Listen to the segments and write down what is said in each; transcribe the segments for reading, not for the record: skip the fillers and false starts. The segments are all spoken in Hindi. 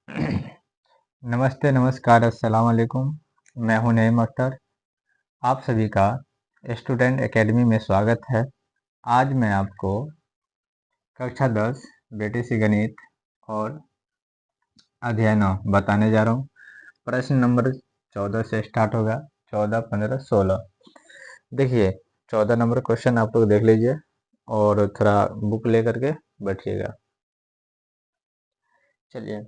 नमस्ते, नमस्कार, अस्सलाम वालेकुम। मैं हूं नईम अख्तर। आप सभी का स्टूडेंट एकेडमी में स्वागत है। आज मैं आपको कक्षा 10 बेसिक गणित और अध्याय 9 बताने जा रहा हूं। प्रश्न नंबर 14 से स्टार्ट होगा। 14, 15, 16। देखिए, 14 नंबर क्वेश्चन आप लोग देख लीजिए और थोड़ा बुक लेकर के बैठिएगा। चलिए,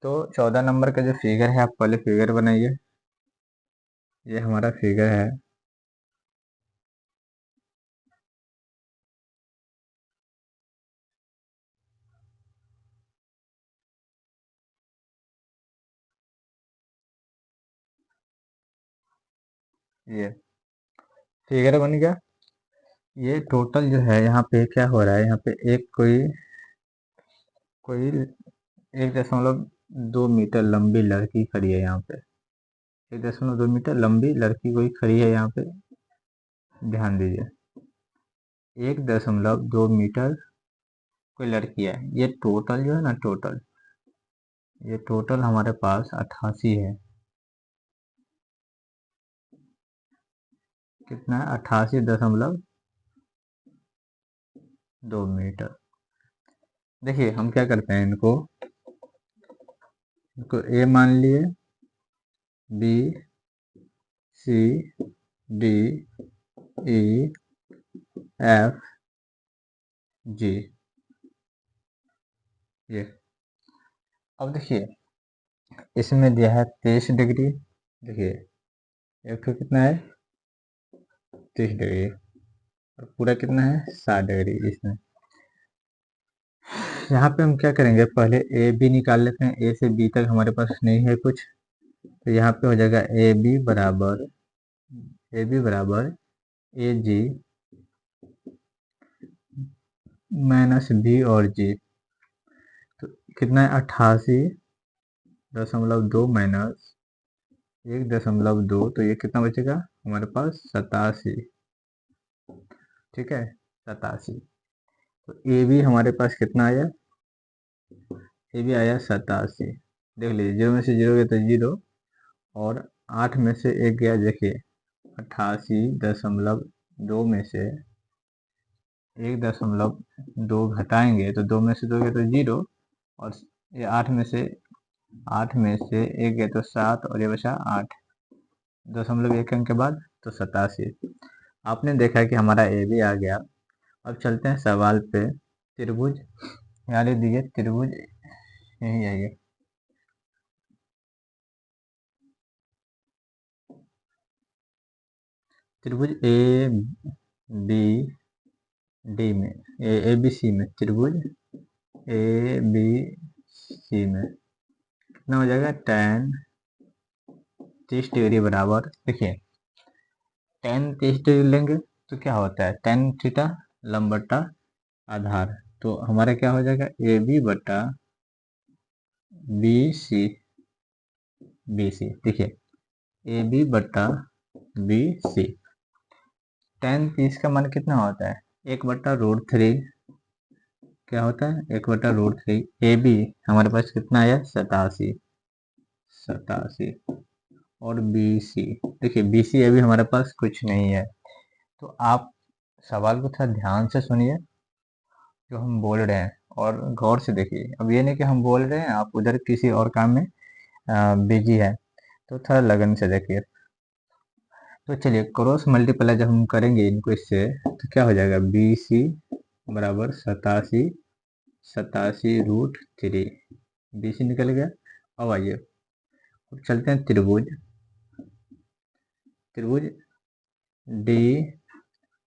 तो 14 नंबर का जो फिगर है, आप पहले फिगर बनाइए। ये हमारा फिगर है। ये फिगर बन गया। ये टोटल जो है यहाँ पे क्या हो रहा है, यहाँ पे एक कोई कोई 1.2 मीटर लंबी लड़की खड़ी है यहाँ पे। 1.2 मीटर लंबी लड़की कोई खड़ी है यहाँ पे। ध्यान दीजिए, 1.2 मीटर कोई लड़की है। ये टोटल जो है ना, ये टोटल हमारे पास 88 है। कितना है? 88.2 मीटर। देखिए, हम क्या करते हैं, इनको ए मान लिए, बी, सी, डी, ई, एफ, जी। ये अब देखिए, इसमें दिया है 23 डिग्री। देखिए, एक तो कितना है, 30 डिग्री, और पूरा कितना है, 60 डिग्री। इसमें यहाँ पे हम क्या करेंगे, पहले ए बी निकाल लेते हैं। ए से बी तक हमारे पास नहीं है कुछ, तो यहाँ पे हो जाएगा ए बी बराबर ए जी माइनस बी और जी। तो कितना है, 88.2 माइनस 1.2, तो ये कितना बचेगा हमारे पास, 87। ठीक है, 87। तो ए बी हमारे पास कितना आया, ए बी आया 87। देख लीजिए, 0 में से 0 गया तो 0, और 8 में से 1 गया। देखिए, 88.2 में से 1.2 घटाएंगे तो 2 में से 2 गया तो 0, और ये 8 में से 1 गया तो 7, और ये बचा 8.1 अंक के बाद, तो 87। आपने देखा कि हमारा ए बी आ गया। अब चलते हैं सवाल पे। त्रिभुज, यहाँ लिख दीजिए त्रिभुज, यही आइए। त्रिभुज ए बी डी में, ए बी सी में, त्रिभुज ए बी सी में कितना हो जाएगा, tan 30 डिग्री बराबर। देखिए, tan 30 डिग्री लेंगे तो क्या होता है, tan थीटा लंब बटा आधार। तो हमारा क्या हो जाएगा, ए बी बटा बी सी, बी सी। देखिए, ए बी बटा बी सी। tan 30 का मान कितना होता है, 1/√3। क्या होता है, 1/√3। ए बी हमारे पास कितना आया, 87, 87। और बी सी, देखिए बी सी अभी हमारे पास कुछ नहीं है। तो आप सवाल को थोड़ा ध्यान से सुनिए जो हम बोल रहे हैं, और गौर से देखिए। अब ये नहीं कि हम बोल रहे हैं, आप उधर किसी और काम में बिजी है, तो थोड़ा लगन से देखिए। तो चलिए, क्रॉस मल्टीप्लाई जब हम करेंगे इनको इससे, तो क्या हो जाएगा, बी सी बराबर 87, 87√3। बी सी निकल गया। अब आइए, अब चलते हैं त्रिभुज, त्रिभुज डी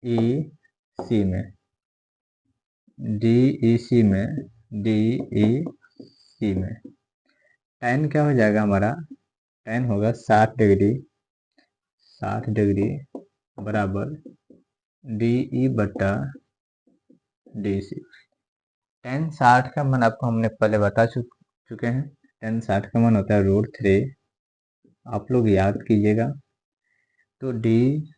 ई सी में, डी ई सी में, डी ई सी में tan क्या हो जाएगा हमारा, tan होगा 60 डिग्री, 60 डिग्री बराबर डी ई बटा डी सी। tan 60 का मान आपको हमने पहले बता चुके हैं। tan 60 का मान होता है √3। आप लोग याद कीजिएगा। तो डी,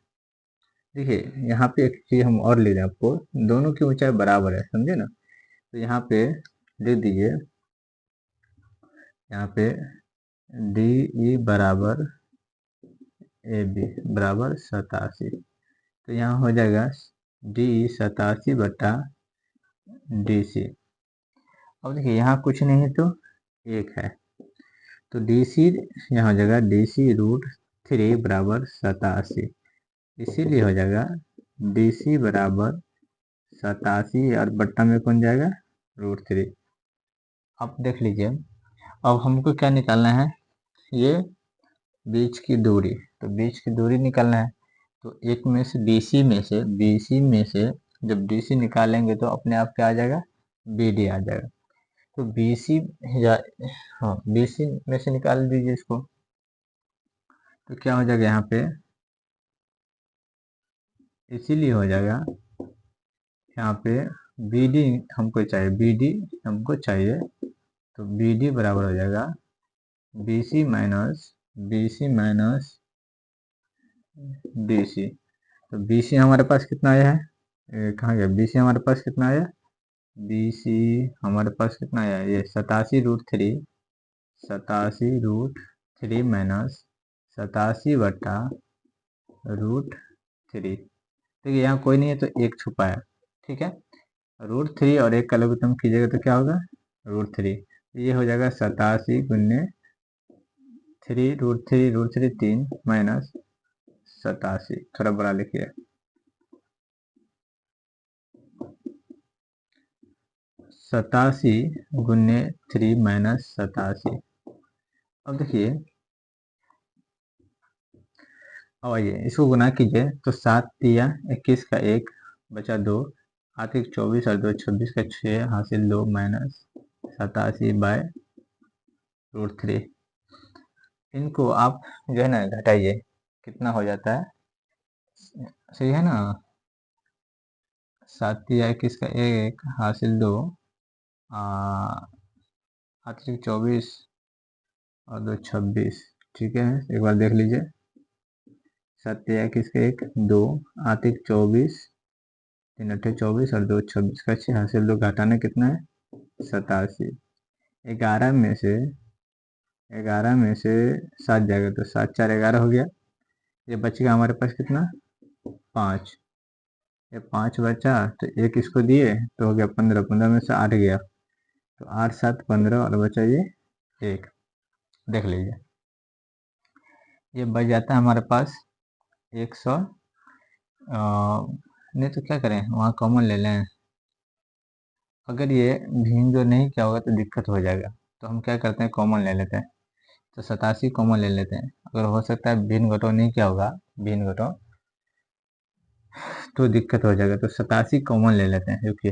देखिए यहाँ पे एक चीज हम और ले लें, आपको दोनों की ऊंचाई बराबर है, समझे ना। तो यहाँ पे लिख दीजिए यहाँ पे डी ई बराबर ए बी बराबर 87, तो यहाँ हो जाएगा डी 87/DC। अब देखिए यहाँ कुछ नहीं है तो 1 है, तो DC यहाँ हो जाएगा DC√3 बराबर 87, इसीलिए हो जाएगा DC बराबर 87 और बट्टा में कौन जाएगा √3। अब देख लीजिए, अब हमको क्या निकालना है, ये बीच की दूरी, तो बीच की दूरी निकालना है, तो एक में से BC में से जब DC निकालेंगे तो अपने आप क्या आ जाएगा, BD आ जाएगा। तो BC या हाँ BC में से निकाल दीजिए इसको, तो क्या हो जाएगा यहाँ पे, इसीलिए हो जाएगा यहाँ पे BD हमको चाहिए, BD हमको चाहिए, तो BD बराबर हो जाएगा BC माइनस DC। तो BC हमारे पास कितना आया है, कहाँ गया BC हमारे पास कितना आया, BC हमारे पास कितना आया, ये 87√3 माइनस 87/√3। देखिए यहाँ कोई नहीं है तो 1 छुपा है, ठीक है, √3 और 1 का लघुत्तम कीजिएगा तो क्या होगा √3, ये हो जाएगा 87 गुन्ने 3 √3 3 माइनस 87, थोड़ा बड़ा लिखिए 87 गुन्ने 3 माइनस 87। अब देखिए, अब आइए इसको गुना कीजिए, तो 7 तिया 21 का 1 बचा 2, 8 1 24 और 2 26 का 6 हासिल 2 माइनस 87/√3। इनको आप जो है ना घटाइए, कितना हो जाता है, सही है ना, 7 तिया 21 का 1 हासिल 2, 8 1 24 और 2 26, ठीक है, एक बार देख लीजिए, 7 तिया 21 का 1 2, 8 1 24, 3 8 24 और 2 26 का 6 हासिल 2, घटाना कितना है 87। 11 में से 7 जाएगा तो 7 4 11 हो गया, ये बचेगा हमारे पास कितना 5, ये 5 बचा तो 1 इसको दिए तो हो गया 15, 15 में से 8 गया तो 8 7 15 और बचा ये 1, देख लीजिए ये बच जाता है हमारे पास 100। नहीं तो क्या करें, वहाँ कॉमन ले लें, अगर ये भिन्न जो नहीं क्या होगा तो दिक्कत हो जाएगा, तो हम क्या करते हैं कॉमन ले लेते हैं, तो 87 कॉमन ले लेते हैं, अगर हो सकता है भिन्न घटाओ नहीं क्या होगा, भिन्न घटाओ तो दिक्कत हो जाएगा, तो 87 कॉमन ले लेते हैं, क्योंकि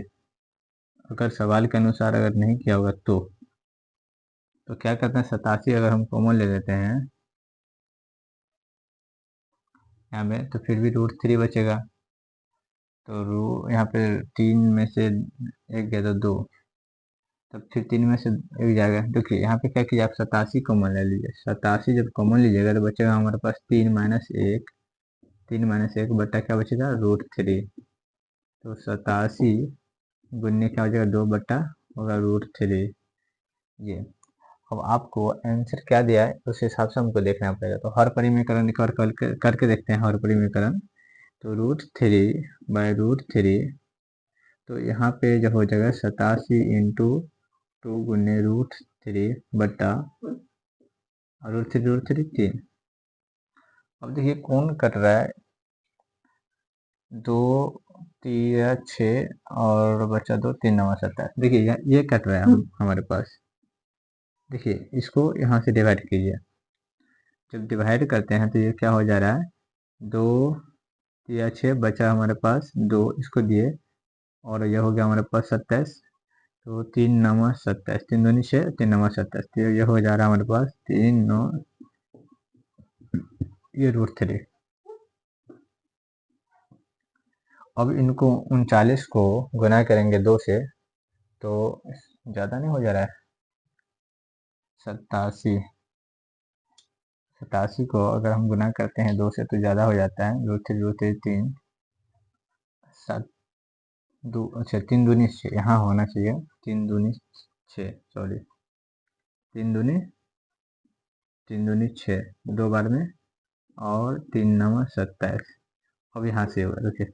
अगर सवाल के अनुसार अगर नहीं किया होगा तो क्या करते हैं 87 अगर हम कॉमन ले लेते हैं यहाँ पे, तो फिर भी √3 बचेगा, तो यहाँ पे 3 में से 1 गया तो 2, तब फिर 3 में से 1 जाएगा, देखिए यहाँ पे क्या कीजिए आप 87 कॉमन ले लीजिए, 87 जब कॉमन लीजिएगा तो बचेगा हमारे पास 3 माइनस 1, 3 माइनस 1 बटा क्या बचेगा √3, तो 87 गुन्ने क्या हो जाएगा 2 बटा होगा √3 ये। अब आपको आंसर क्या दिया है उस हिसाब से हमको देखना पड़ेगा, तो हर परिमीकरण करके देखते हैं, हर परिमीकरण, तो √3/√3, तो यहाँ पे जब हो जाएगा 87 इंटू 2 गुन्ने √3 बटा √3 3। अब देखिए कौन कट रहा है, 2 3 6 और बचा 2 3 9 27, देखिए ये कट रहा है हमारे पास, देखिए इसको यहाँ से डिवाइड कीजिए, जब डिवाइड करते हैं तो ये क्या हो जा रहा है 2 3 6 बचा हमारे पास 2 इसको दिए और यह हो गया हमारे पास 27, तो 3 9 27, 3 दूनी 6 3 9 27, तो ये हो जा रहा है हमारे पास 3 9 ये √3। अब इनको 39 को गुना करेंगे 2 से तो ज़्यादा नहीं हो जा रहा है, 87 को अगर हम गुना करते हैं 2 से तो ज़्यादा हो जाता है, √3 3 7 2 अच्छा 3 दूनी 6 यहाँ होना चाहिए, 3 दूनी 6 सॉरी, तीन दूनी 6, 2 बार में, और 3 9 27। अब यहाँ से होगा, देखिए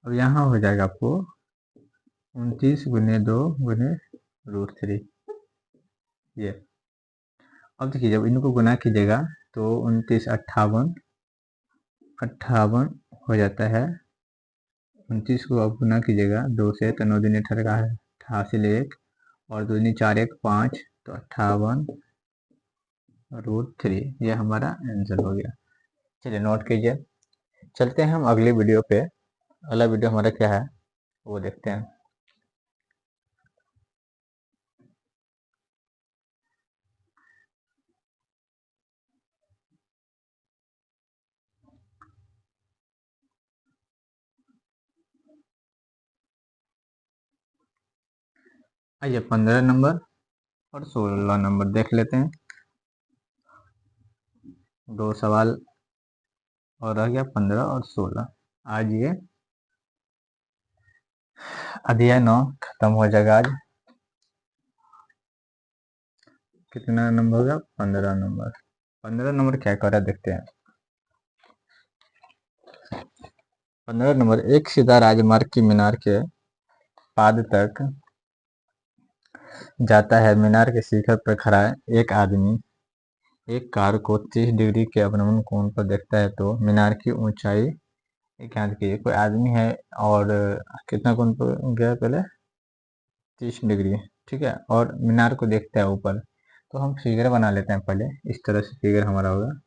अब यहाँ हो जाएगा आपको 29 गुने 2 गुने √3 ये। अब देखिए जब इनको गुना कीजिएगा तो 29 58 हो जाता है। 29 को अब गुना कीजिएगा 2 से, तो 9 दूनी 18 है, 88 ले 1, और 2 दूनी 4 1 5, तो 58√3 ये हमारा आंसर हो गया। चलिए नोट कीजिए। चलते हैं हम अगली वीडियो पे। अगला वीडियो हमारा क्या है वो देखते हैं। आइए 15 नंबर और 16 नंबर देख लेते हैं। 2 सवाल और रह गया 15 और 16। आज ये अध्याय 9 खत्म हो जाएगा आज। कितना नंबर होगा? 15 नंबर। 15 नंबर क्या कर रहा है देखते हैं। 15 नंबर, एक सीधा राजमार्ग की मीनार के पाद तक जाता है। मीनार के शिखर पर खड़ा है एक आदमी एक कार को 30 डिग्री के अवनमन कोण पर देखता है, तो मीनार की ऊंचाई ज्ञात कीजिए। कोई आदमी है और कितना कोण पर गया पहले? 30 डिग्री, ठीक है, और मीनार को देखता है ऊपर। तो हम फिगर बना लेते हैं पहले। इस तरह से फिगर हमारा होगा,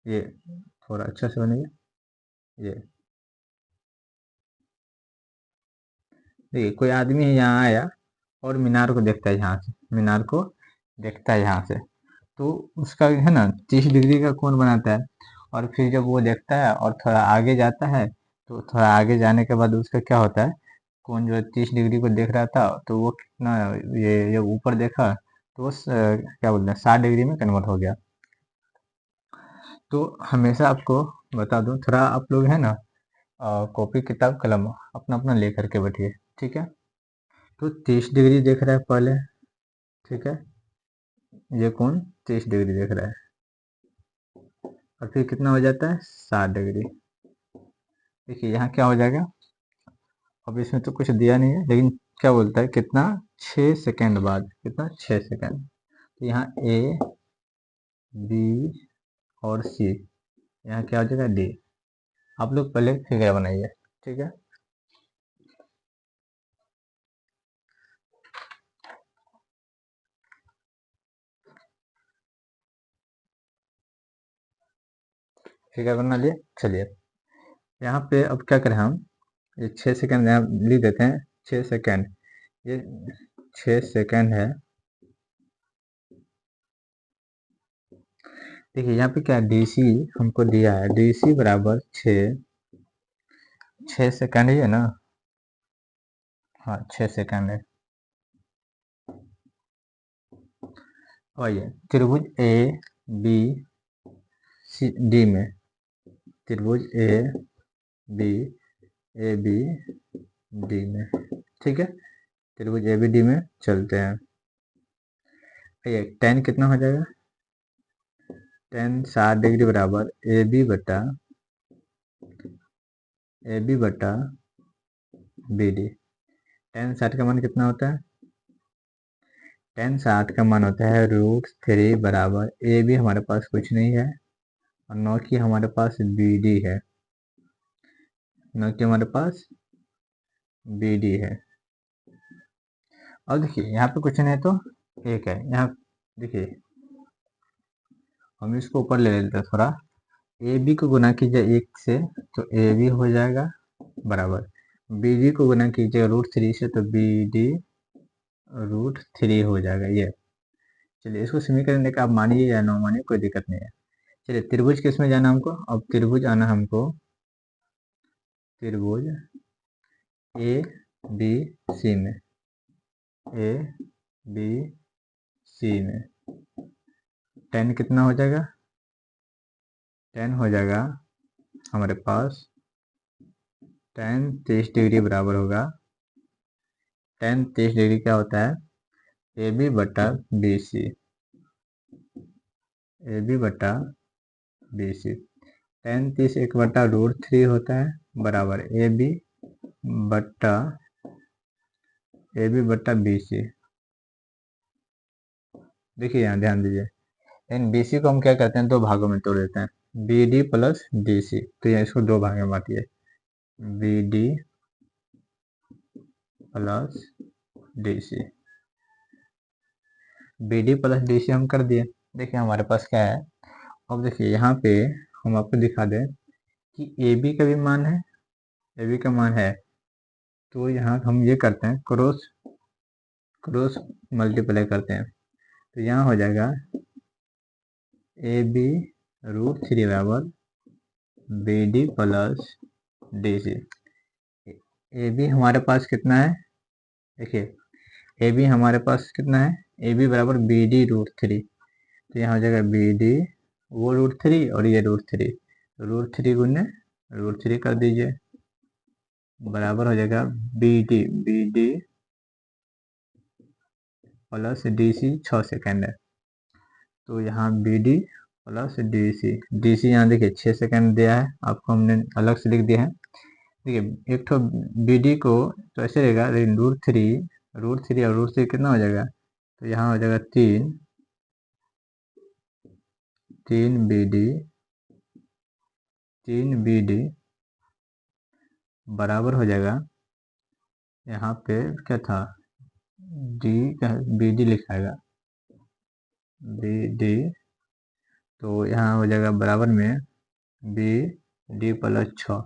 ये थोड़ा अच्छा से बनेगा। ये देखिए कोई आदमी है यहाँ आया और मीनार को देखता है यहाँ से, मीनार को देखता है यहाँ से, तो उसका है ना 30 डिग्री का कोण बनाता है। और फिर जब वो देखता है और थोड़ा आगे जाता है, तो थोड़ा आगे जाने के बाद उसका क्या होता है, कोण जो है 30 डिग्री को देख रहा था, तो वो कितना, ये जब ऊपर देखा तो वो क्या बोलते हैं 60 डिग्री में कन्वर्ट हो गया। तो हमेशा आपको बता दूं, थोड़ा आप लोग है ना कॉपी किताब कलम अपना अपना ले करके बैठिए, ठीक है। तो 30 डिग्री देख रहा है पहले, ठीक है, ये कोण 30 डिग्री देख रहा है, और फिर कितना हो जाता है 60 डिग्री। देखिए यहाँ क्या हो जाएगा, अब इसमें तो कुछ दिया नहीं है, लेकिन क्या बोलता है कितना, 6 सेकेंड बाद, कितना 6 सेकेंड। तो यहाँ ए बी और सी, यहाँ क्या हो जाएगा डी। आप लोग पहले फिगर बनाइए, ठीक है। फिगर बना लिए। चलिए यहाँ पे अब क्या करें हम, ये 6 सेकेंड यहाँ लिख देते हैं, 6 सेकेंड, ये 6 सेकेंड है। देखिए यहाँ पे क्या डी सी हमको दिया है, डी सी बराबर 6 सेकेंड ही है ना, हाँ 6 सेकेंड है। आइए त्रिभुज ए बी सी डी में, त्रिभुज ए बी डी में, ठीक है, त्रिभुज ए बी डी में चलते हैं। ये tan कितना हो जाएगा, tan 60 डिग्री बराबर ए बी बटा बी डी। tan 60 का मान कितना होता है, tan 60 का मान होता है √3 बराबर ए बी हमारे पास कुछ नहीं है, और न कि हमारे पास बी डी है, न कि हमारे पास बी डी है। अब देखिए यहाँ पे कुछ नहीं तो एक है, यहाँ देखिए हम इसको ऊपर ले लेते हैं थोड़ा। ए बी को गुना कीजिए 1 से, तो ए बी हो जाएगा बराबर, बी डी को गुना कीजिए √3 से, तो बी डी √3 हो जाएगा ये। चलिए इसको समीकरण लेकर आप मानिए या ना मानिए, कोई दिक्कत नहीं है। चलिए त्रिभुज किस में जाना हमको, अब त्रिभुज आना हमको, त्रिभुज ए बी सी में, ए बी सी में tan कितना हो जाएगा, tan हो जाएगा हमारे पास tan 30 डिग्री बराबर होगा tan 30 डिग्री क्या होता है, ए बी बटा बी सी, ए बी बटा बी सी। tan 30 1/√3 होता है बराबर ए बी बटा बी सी। देखिए यहाँ ध्यान दीजिए, लेकिन बी सी को हम क्या करते हैं, दो भागों में तोड़ देते हैं, B D plus D C. तो यहाँ इसको दो भाग में बांटिए, B D plus D C, B D plus D C हम कर दिए। देखिए हमारे पास क्या है, अब देखिए यहाँ पे हम आपको दिखा दें कि ए बी का भी मान है, ए बी का मान है, तो यहाँ हम ये करते हैं क्रॉस क्रॉस मल्टीप्लाई करते हैं, तो यहाँ हो जाएगा ए बी √3 बराबर B D plus D C. A B हमारे पास कितना है, देखिए ए बी हमारे पास कितना है, ए बी बराबर बी डी √3, तो यहाँ हो जाएगा बी डी वो √3 और ये √3, √3 गुने √3 कर दीजिए, बराबर हो जाएगा B D plus D C 6 second है, तो यहाँ B D plus D C यहाँ देखिए 6 सेकेंड दिया है, आपको हमने अलग से लिख दिया है। देखिए एक तो बी डी को तो ऐसे रहेगा, लेकिन √3 और √3 कितना हो जाएगा, तो यहाँ हो जाएगा 3 बी डी बराबर हो जाएगा, यहाँ पे क्या था, बी डी लिखाएगा, बी डी, तो यहाँ हो जाएगा बराबर में बी डी प्लस 6,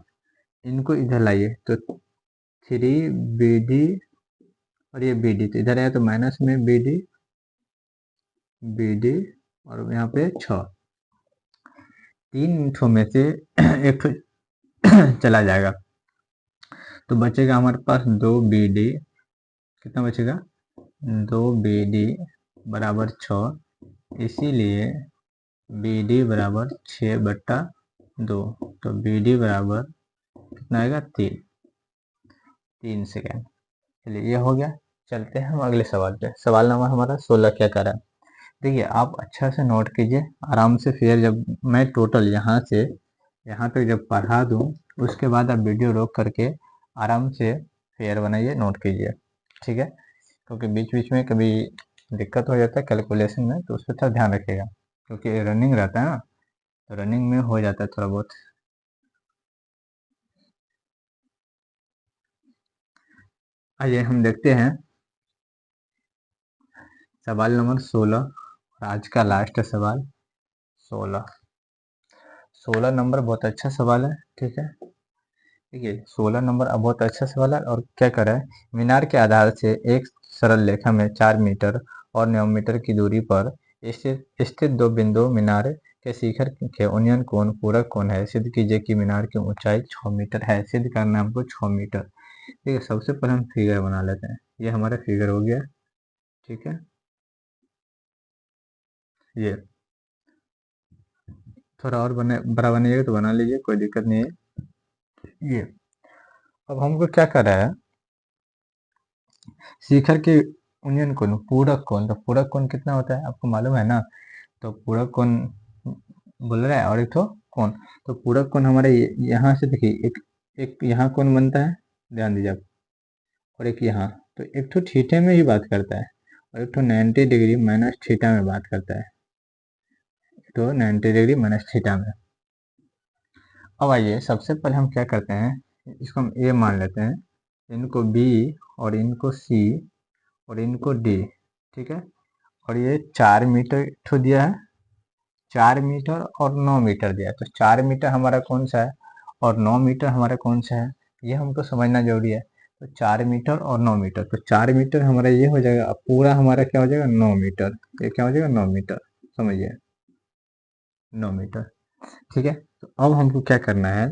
इनको इधर लाइए तो 3 बी डी और ये बी डी, तो इधर आया तो माइनस में बी डी और यहाँ पे 6, 3 ठो में से एक ठो चला जाएगा, तो बचेगा हमारे पास 2 बी डी, कितना बचेगा, 2 बी डी बराबर 6, इसीलिए बी डी बराबर 6/2, तो बी डी बराबर कितना आएगा, 3 सेकेंड। चलिए ये हो गया, चलते हैं हम अगले सवाल पे। सवाल नंबर हमारा 16 क्या कर रहा है, देखिए आप अच्छा से नोट कीजिए आराम से, फिर जब मैं टोटल यहाँ से यहाँ तक जब पढ़ा दूँ उसके बाद आप वीडियो रोक करके आराम से फेयर बनाइए, नोट कीजिए, ठीक है, क्योंकि बीच बीच में कभी दिक्कत हो जाता है कैलकुलेशन में, तो उस पर थोड़ा ध्यान रखिएगा, क्योंकि रनिंग रहता है ना, तो रनिंग में हो जाता है थोड़ा बहुत। आइए हम देखते हैं सवाल नंबर 16, आज का लास्ट सवाल 16। 16 नंबर बहुत अच्छा सवाल है, ठीक है, देखिए 16 नंबर बहुत अच्छा सवाल है। और क्या कर रहा है, मीनार के आधार से एक सरल रेखा में 4 मीटर और 9 मीटर की दूरी पर स्थित दो बिंदु मीनार के शिखर के उन्नयन कोण पूरक कोण है, सिद्ध कीजिए कि मीनार की ऊंचाई 6 मीटर है। सिद्ध करना है हमको 6 मीटर। ठीक है, सबसे पहले हम फिगर बना लेते हैं, ये हमारा फिगर हो गया, ठीक है, ये थोड़ा और बड़ा बनिएगा तो बना लीजिए, कोई दिक्कत नहीं है। ये अब हमको क्या कर रहा है, शिखर के उन्नयन कोण पूरक कोण, तो पूरक कोण कितना होता है आपको मालूम है ना, तो पूरक कोण बोल रहा है, और एक तो कोण, तो पूरक कोण हमारे यहाँ से देखिए एक यहाँ कोण बनता है, ध्यान दीजिए आप, और एक यहाँ, तो एक तो थीटा में ही बात करता है और एक तो 90 डिग्री माइनस थीटा में बात करता है, तो 90 डिग्री माइनस थीटा में। अब आइए सबसे पहले हम क्या करते हैं, इसको हम ए मान लेते हैं, इनको बी और इनको सी और इनको डी, ठीक है, और ये 4 मीटर तो दिया है, 4 मीटर और 9 मीटर दिया है, तो 4 मीटर हमारा कौन सा है और 9 मीटर हमारा कौन सा है, ये हमको समझना जरूरी है। तो 4 मीटर और 9 मीटर, तो 4 मीटर हमारा ये हो जाएगा, अब पूरा हमारा क्या हो जाएगा 9 मीटर, ये क्या हो जाएगा 9 मीटर, समझिए 9 मीटर, ठीक है। तो अब हमको क्या करना है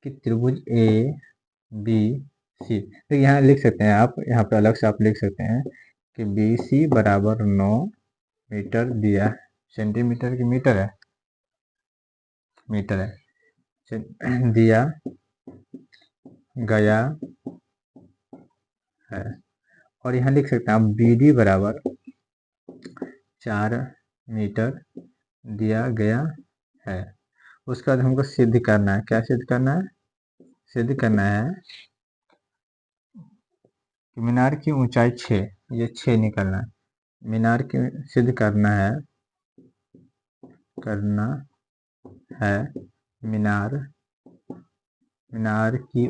कि त्रिभुज ए बी सी, तो यहाँ लिख सकते हैं आप, यहाँ पे अलग से आप लिख सकते हैं कि बी सी बराबर 9 मीटर दिया, सेंटीमीटर की मीटर है, मीटर है, दिया गया है, और यहाँ लिख सकते हैं आप BD बराबर 4 मीटर दिया गया है। उसके बाद हमको सिद्ध करना है। क्या सिद्ध करना है? सिद्ध करना है कि मीनार की ऊंचाई 6, ये 6 निकलना है। मीनार की सिद्ध करना है मीनार की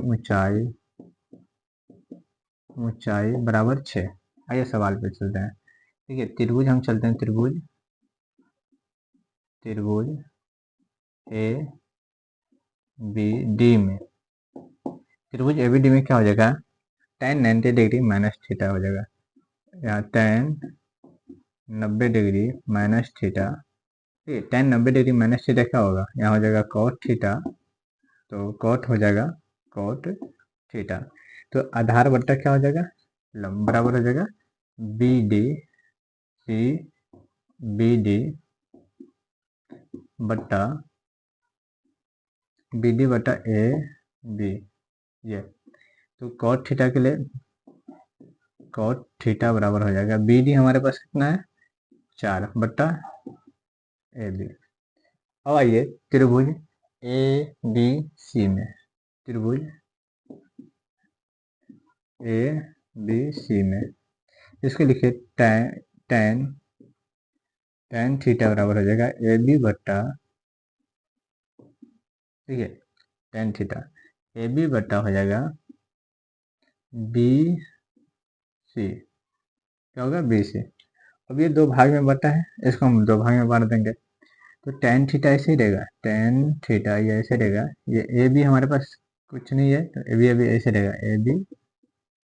ऊंचाई बराबर 6। आइए सवाल पे चलते हैं। ठीक है, त्रिभुज हम चलते हैं। त्रिभुज ए बी डी में, त्रिभुज ए बी डी में क्या हो जाएगा? tan 90 डिग्री माइनस थीटा हो जाएगा। यहाँ tan 90 डिग्री माइनस थीटा, ठीक है। tan 90 डिग्री माइनस थीटा क्या होगा? यहाँ हो जाएगा cot थीटा, तो cot हो जाएगा cot थीटा। तो आधार बट्टा क्या हो जाएगा? लंब बराबर हो जाएगा बी डी बट्टा ए बी, ये। तो cot थीटा के लिए cot थीटा बराबर हो जाएगा बी डी हमारे पास कितना है? 4 बट्टा ए बी। अब आइए त्रिभुज ए बी सी में, त्रिभुज ए बी सी में इसके लिखिए tan थीटा बराबर हो जाएगा ए बी बट्टा, ठीक है, tan थीटा ए बी बट्टा हो जाएगा बी सी। क्या होगा? B C. अब ये 2 भाग में बटा है, इसको हम 2 भाग में बांट देंगे। तो tan थीटा ऐसे ही रहेगा, tan थीटा ये ऐसे रहेगा। ये ए बी हमारे पास कुछ नहीं है, तो ए बी ऐसे रहेगा ए बी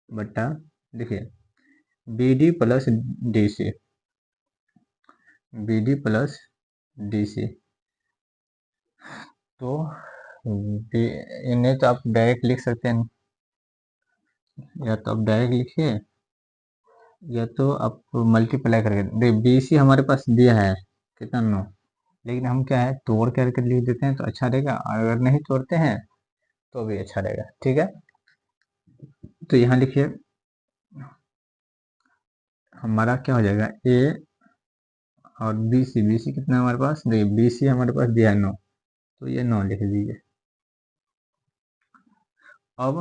बट्टा, देखिए B D plus D C, B D plus D C. तो इन्हें तो आप डायरेक्ट लिख सकते हैं, या तो आप डायरेक्ट लिखिए या तो आप मल्टीप्लाई करके। देखिए बी सी हमारे पास दिया है कितना? 9, लेकिन हम क्या है तोड़ करके लिख देते हैं तो अच्छा रहेगा, अगर नहीं तोड़ते हैं तो भी अच्छा रहेगा। ठीक है, तो यहाँ लिखिए हमारा क्या हो जाएगा ए और बी सी कितना है हमारे पास? देखिए बी सी हमारे पास दिया है 9, तो ये 9 लिख दीजिए। अब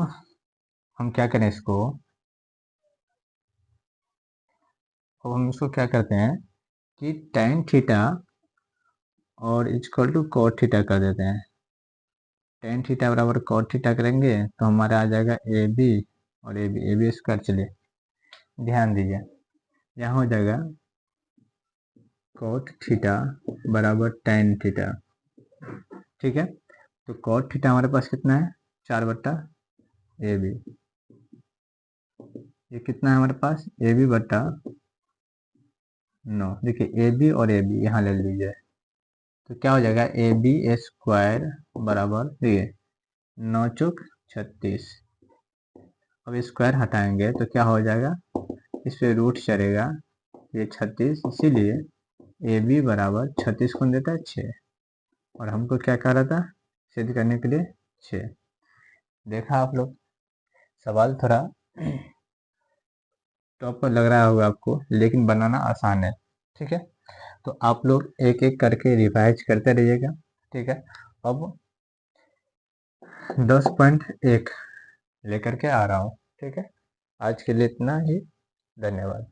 हम क्या करें इसको, अब हम इसको क्या करते हैं कि tan थीटा और इक्वल टू cot थीटा कर देते हैं। tan थीटा बराबर cot थीटा करेंगे तो हमारा आ जाएगा ए बी और ए बी स्क्वायर। चलिए ध्यान दीजिए, यहाँ हो जाएगा cot थीटा बराबर tan थीटा, ठीक है। तो cot थीटा हमारे पास कितना है? 4 बट्टा ए बी। ये कितना है हमारे पास? ए बी बट्टा 9। देखिए ए बी और ए बी यहाँ ले लीजिए, तो क्या हो जाएगा ए बी स्क्वायर बराबर, देखिए 9 चौक 36। अब स्क्वायर हटाएंगे तो क्या हो जाएगा? इस पे रूट चलेगा, ये 36, इसीलिए ए बी बराबर 36 कौन देता है? 6। और हमको क्या कह रहा था? सिद्ध करने के लिए 6। देखा आप लोग, सवाल थोड़ा टॉप पर लग रहा होगा आपको, लेकिन बनाना आसान है। ठीक है, तो आप लोग एक एक करके रिवाइज करते रहिएगा। ठीक है, अब 10.1 लेकर के आ रहा हूँ। ठीक है, आज के लिए इतना ही, धन्यवाद।